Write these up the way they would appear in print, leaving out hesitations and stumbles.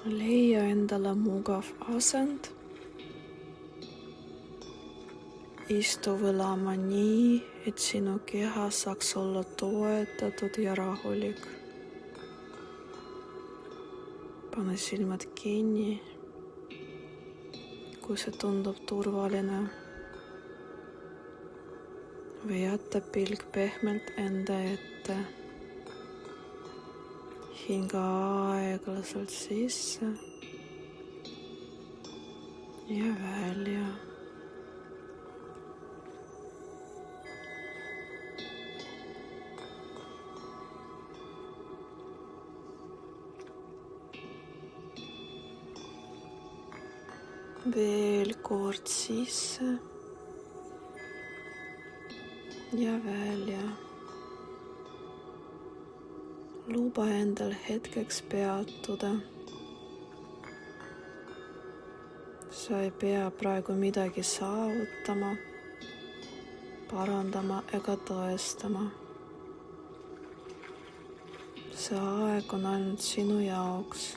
leia endale mugav asend. Istu võlama nii, et sinu keha saaks olla toetatud ja rahulik. Pane silmad kinni, kui see tundub turvaline. Või jäta pilk pehmelt enda ette. Hinga aeglaselt sisse ja välja. Veel kord sisse ja välja. Luba endal hetkeks peatuda. Sa ei pea praegu midagi saavutama, parandama ega tõestama. See aeg on ainult sinu jaoks.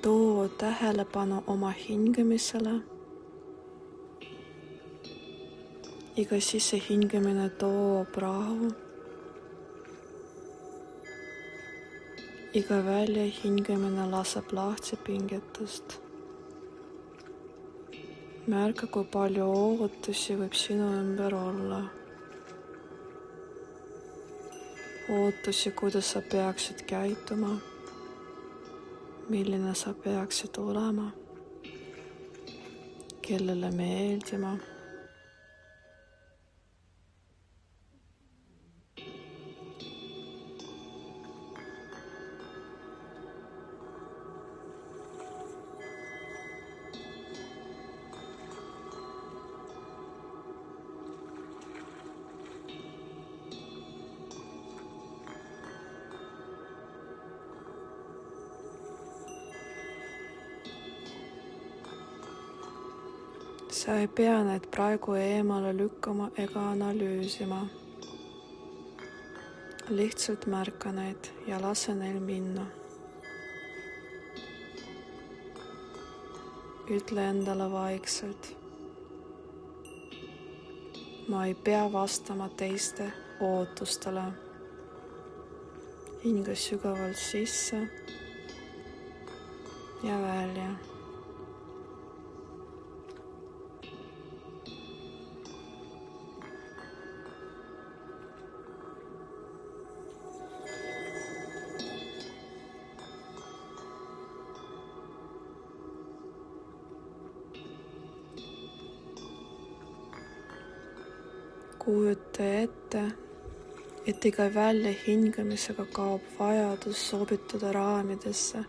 Too tähelepanu oma hingamisele. Iga sissehingamine toob rahu. Iga väljahingamine laseb lahti pingetest. Märka, kui palju ootusi võib sinu ümber olla. Ootusi, kuidas sa peaksid käituma. Milline sa peaksid olema, kellele meeldima. Sa ei pea neid praegu eemale lükkama ega analüüsima. Lihtsalt märka neid ja lase neil minna. Ütle endale vaikselt. Ma ei pea vastama teiste ootustele. Hinga sügavalt sisse ja välja. Kujuta ette, et iga väljahingamisega kaob vajadus sobitada raamidesse,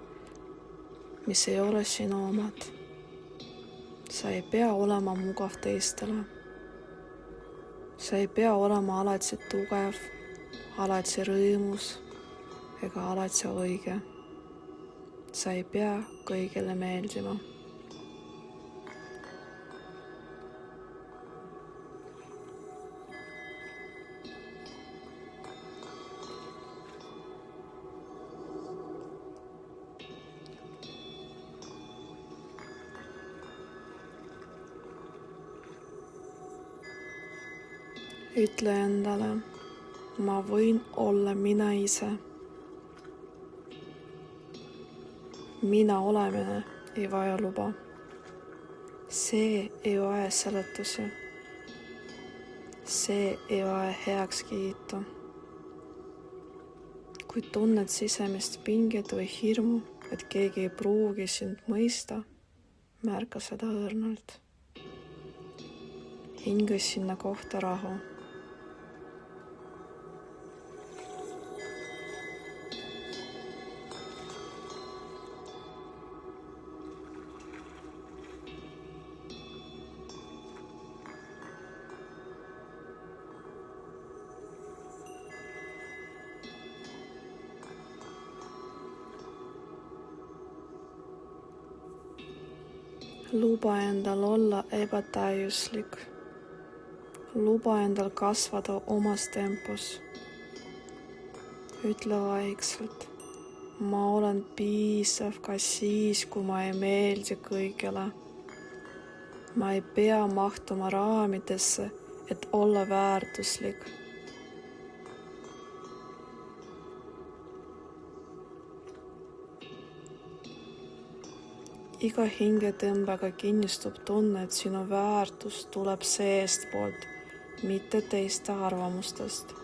mis ei ole sinu omad. Sa ei pea olema mugav teistele. Sa ei pea olema alati tugev, alati rõõmus ega alati õige. Sa ei pea kõigile meeldima. Ütle endale, ma võin olla mina ise. Mina olemine ei vaja luba. See ei vaja seletusi. See ei vaja heakskiitu. Kui tunned sisemist pinget või hirmu, et keegi ei pruugi sind mõista, märka seda õrnalt. Hinga sinna kohta rahu. luba endal olla ebatäiuslik. Luba endal kasvada omas tempos. Ütle vaikselt. Ma olen piisav ka siis, kui ma ei meeldi kõigile. Ma ei pea mahtuma raamidesse, et olla väärtuslik. Iga hingetõmbega kinnistub tunne, et sinu väärtus tuleb seestpoolt, mitte teiste arvamustest.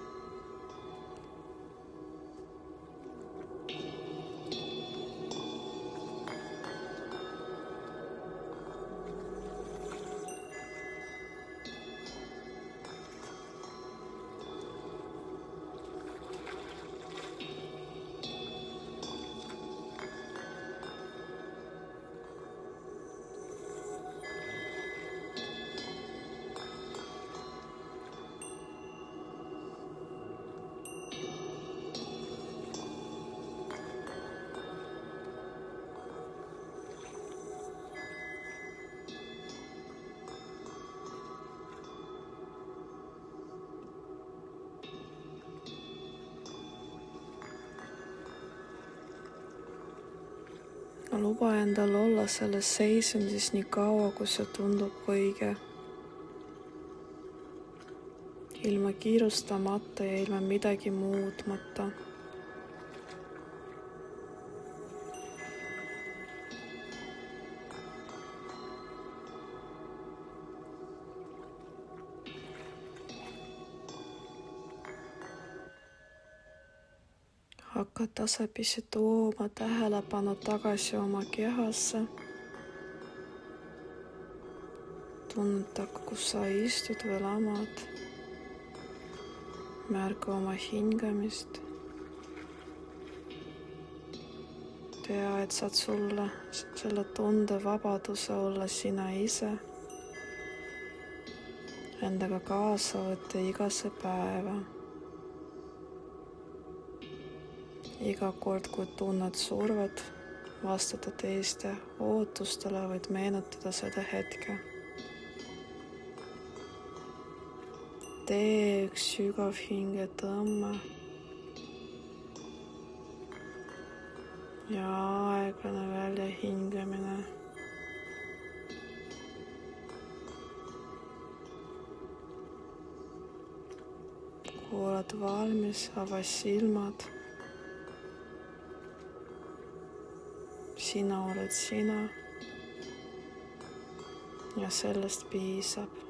Luba endal olla selles seisundis nii kaua, kui see tundub õige. Ilma kiirustamata ja ilma midagi muutmata. Hakka tasapisi tooma tähelepanu tagasi oma kehasse. Tunneta, kus sa istud või lamad. Märka oma hingamist. Tea, et saad sulle selle tunde vabaduse olla sina ise. Endaga kaasa võtta igasse päeva. Iga kord, kui tunned survet, vastata teiste ootustele, võid meenutada seda hetke. Tee üks sügav hingetõmme ja aeglane väljahingamine. Kui oled valmis, ava silmad. Sina oled sina ja sellest piisab.